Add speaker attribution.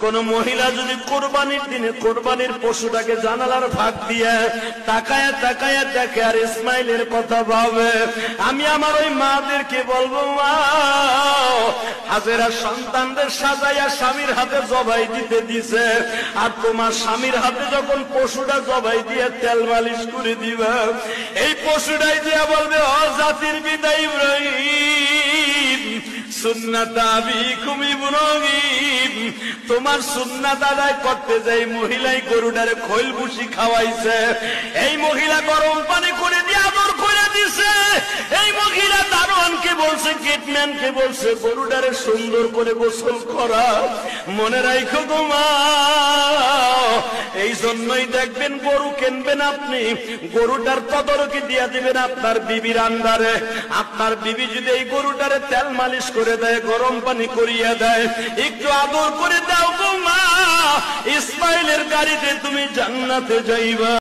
Speaker 1: কোন মহিলা যদি কোরবানির দিনে কোরবানির পশুটাকে জানালার ফাঁক দিয়ে তাকায় তাকায় দেখে আর ইসমাইলের কথা ভাবে, আমি আমার ওই মাদেরকে বলবো, মা হাজেরা সন্তানদের সাজাইয়া স্বামীর হাতে জবাই দিতে দিছে, আর তোমার স্বামীর হাতে যখন পশুটা জবাই দিয়ে তেল মালিশ করে দিবা, এই পশুটাই দিয়া বলবে, ও জাতির পিতা ইব্রাহিম, সুন্নাত আবিকুম ইব্রাহিম, তোমার সুন্নাত আদায় করতে যাই মহিলাই গরুটারে খৈল ভুসি খাওয়াইছে, এই মহিলা গরম পানি করে দিয়ে আদর করে দিছে, এই মহিলা দারোয়ানকে বলছে, গেটম্যানকে বলছে গরুটারে সুন্দর করে গোসল করা। মনে রাখো গো মা, এই জন্যই দেখবেন গরু কিনবেন আপনি, গরুটার তদারকি দিয়া দিবেন আপনার বিবির আন্ডারে। আপনার বিবি যদি এই গরুটারে তেল মালিশ করে দেয়, গরম পানি করিয়া দেয়, একটু আদর করে দাও গো মা, ইসমাইলের গাড়িতে তুমি জান্নাতে যাইবা।